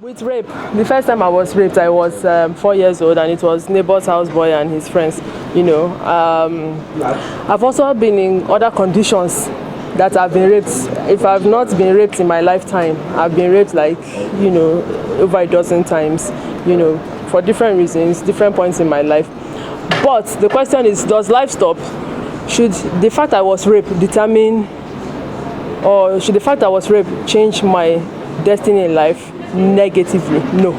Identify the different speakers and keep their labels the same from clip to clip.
Speaker 1: With rape, the first time I was raped, I was 4 years old, and it was neighbor's houseboy and his friends. I've also been in other conditions that I've been raped. If I've not been raped in my lifetime, I've been raped over a dozen times, for different reasons, different points in my life. But the question is, does life stop? Should the fact I was raped determine, or should the fact I was raped change my destiny in life negatively? No.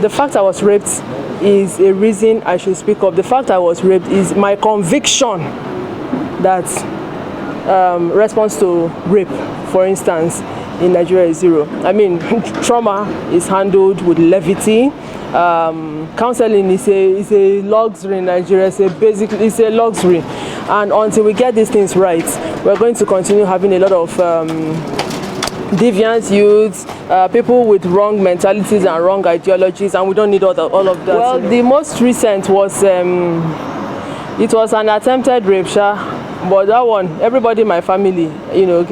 Speaker 1: The fact I was raped is a reason I should speak up. The fact I was raped is my conviction that response to rape, for instance, in Nigeria is zero. I mean, trauma is handled with levity. Counseling is a luxury in Nigeria. It's a luxury, and until we get these things right, we're going to continue having a lot of deviant youths, people with wrong mentalities and wrong ideologies, and we don't need all of that. Well, the most recent was it was an attempted rape, but that one, everybody in my family,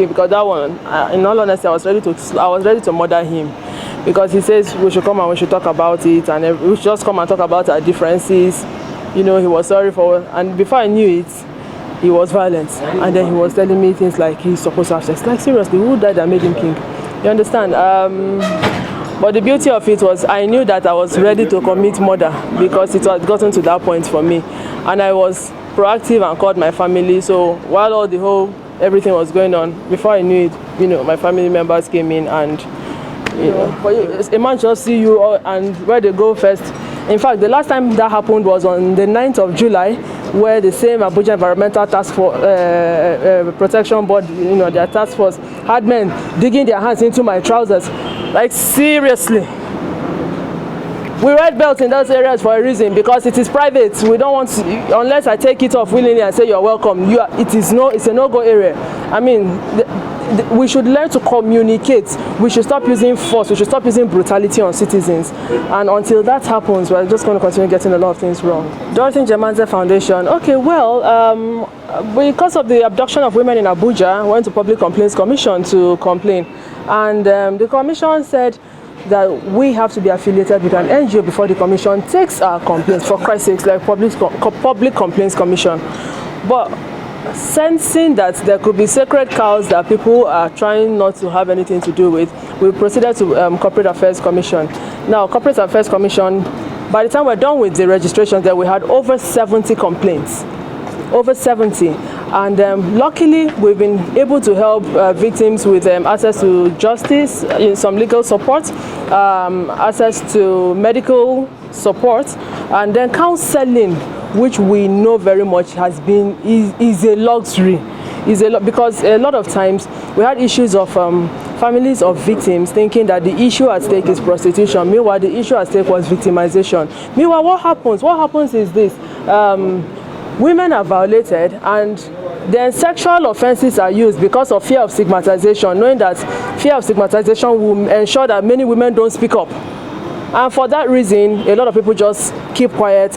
Speaker 1: because that one, in all honesty, I was ready to murder him, because he says we should come and we should talk about it, and we should just come and talk about our differences. He was sorry for, and before I knew it, he was violent, and then he was telling me things like he's supposed to have sex. Like, seriously, who died that made him king? You understand? But the beauty of it was I knew that I was ready to commit murder, because it had gotten to that point for me, and I was proactive and called my family. So while everything was going on, before I knew it, my family members came in, and a man just see you and where they go first. In fact, the last time that happened was on the 9th of July, where the same Abuja Environmental Task Force Protection Board, their task force, had men digging their hands into my trousers. Like, seriously. We red belt in those areas for a reason, because it is private. We don't want to, unless I take it off willingly and say you're welcome. It's a no-go area. I mean, we should learn to communicate. We should stop using force. We should stop using brutality on citizens. And until that happens, we're just going to continue getting a lot of things wrong. Dorothy Njemanze Foundation. Okay, well, because of the abduction of women in Abuja, I went to Public Complaints Commission to complain. And the commission said that we have to be affiliated with an NGO before the commission takes our complaints, for Christ's sake, like Public Complaints Commission. But sensing that there could be sacred cows that people are trying not to have anything to do with, we proceeded to Corporate Affairs Commission. Now, Corporate Affairs Commission, by the time we're done with the registration, there we had over 70 complaints. Over 70. And luckily, we've been able to help victims with access to justice, some legal support, access to medical support, and then counseling, which we know very much is a luxury. Because a lot of times we had issues of families of victims thinking that the issue at stake is prostitution. Meanwhile, the issue at stake was victimization. Meanwhile, what happens? What happens is this. Women are violated, and then sexual offenses are used because of fear of stigmatization, knowing that fear of stigmatization will ensure that many women don't speak up. And for that reason, a lot of people just keep quiet,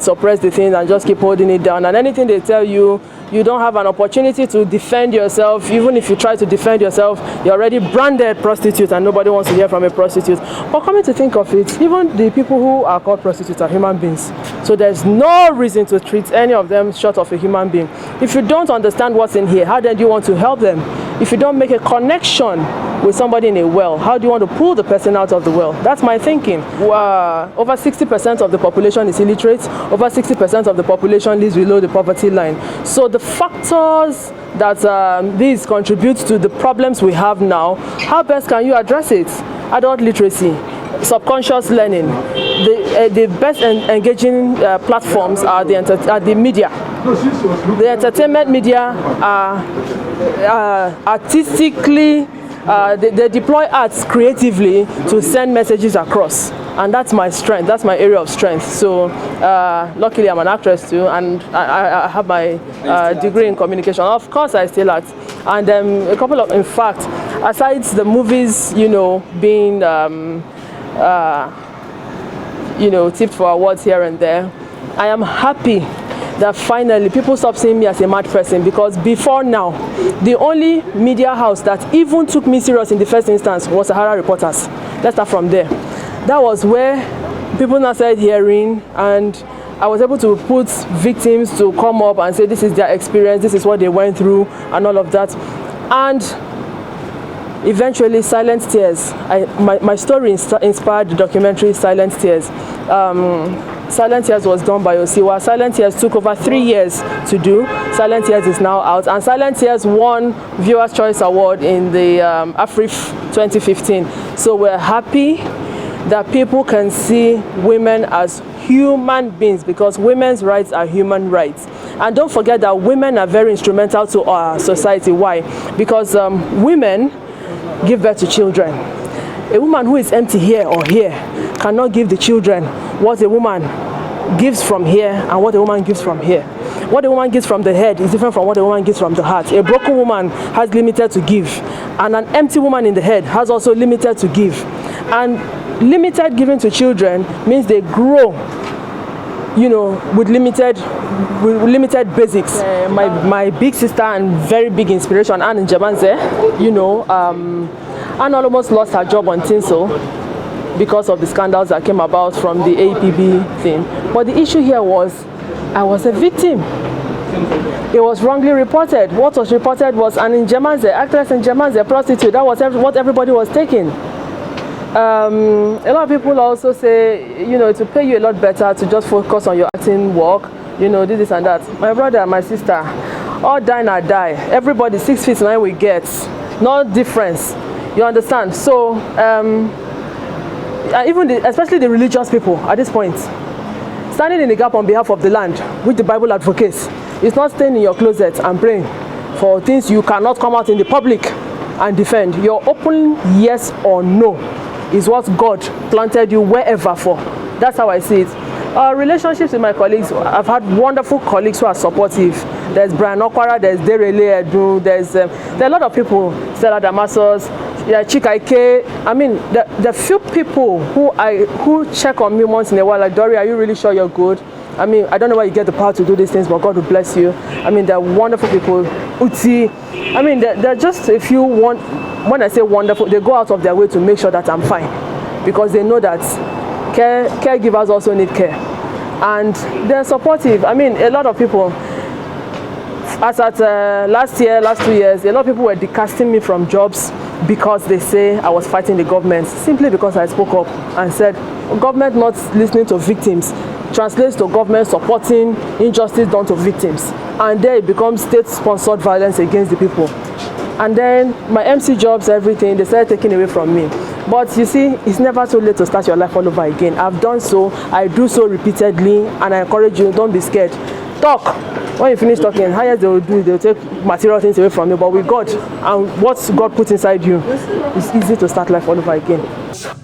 Speaker 1: suppress the thing, and just keep holding it down. And anything they tell you, you don't have an opportunity to defend yourself. Even if you try to defend yourself, you're already branded prostitute, and nobody wants to hear from a prostitute. But coming to think of it, even the people who are called prostitutes are human beings. So there's no reason to treat any of them short of a human being. If you don't understand what's in here, how then do you want to help them? If you don't make a connection with somebody in a well, how do you want to pull the person out of the well? That's my thinking. Over 60% of the population is illiterate. Over 60% of the population lives below the poverty line. So the factors that these contribute to the problems we have now, how best can you address it? Adult literacy, subconscious learning. The best engaging platforms are the media. The entertainment media are artistically, they deploy arts creatively to send messages across, and that's my strength. That's my area of strength. So luckily I'm an actress too, and I have my degree in communication. Of course I still act, and in fact, aside the movies, being tipped for awards here and there, I am happy that finally people stop seeing me as a mad person, because before now, the only media house that even took me serious in the first instance was Sahara Reporters. Let's start from there. that was where people now started hearing, and I was able to put victims to come up and say this is their experience, this is what they went through, and all of that. And eventually, Silent Tears, my story inspired the documentary Silent Tears. Silent Tears was done by Osiwa. Silent Tears took over 3 years to do. Silent Tears is now out, and Silent Tears won Viewers' Choice Award in the AFRIF 2015. So we're happy that people can see women as human beings, because women's rights are human rights. And don't forget that women are very instrumental to our society. Why? Because women give birth to children. A woman who is empty here or here cannot give the children what a woman gives from here and what a woman gives from here. What a woman gives from the head is different from what a woman gives from the heart. A broken woman has limited to give, and an empty woman in the head has also limited to give. And limited giving to children means they grow, you know, with limited basics. My big sister and very big inspiration, Dorothy Njemanze, you know, Anne almost lost her job on Tinsel because of the scandals that came about from the APB thing. But the issue here was, I was a victim. It was wrongly reported. What was reported was an Njemanze, actress Njemanze, prostitute. That was what everybody was taking. A lot of people also say, you know, it will pay you a lot better to just focus on your acting work, you know, this and that. My brother and my sister, all die or die. Everybody 6 feet 9 we get. No difference. You understand? So, especially the religious people at this point, standing in the gap on behalf of the land, which the Bible advocates, is not staying in your closet and praying for things you cannot come out in the public and defend. Your open yes or no is what God planted you wherever for. That's how I see it. Relationships with my colleagues, I've had wonderful colleagues who are supportive. There's Brian Okwara, there's Derele Edu, there are a lot of people, Stella Damasos, Chika Ike. I mean, the few people who check on me once in a while, like, Dory, are you really sure you're good? I mean, I don't know why you get the power to do these things, but God will bless you. I mean, they're wonderful people. Uti, I mean, they're just a few, when I say wonderful, they go out of their way to make sure that I'm fine, because they know that caregivers also need care, and they're supportive. I mean, a lot of people, as at last 2 years, a lot of people were decasting me from jobs because they say I was fighting the government, simply because I spoke up and said, government not listening to victims translates to government supporting injustice done to victims, and then it becomes state-sponsored violence against the people. And then my MC jobs, everything, they started taking away from me. But you see, it's never too late to start your life all over again. I've done so, I do so repeatedly, and I encourage you, don't be scared. Talk. When you finish talking, highest they will do, they'll take material things away from you. But with God, and what God puts inside you, it's easy to start life all over again.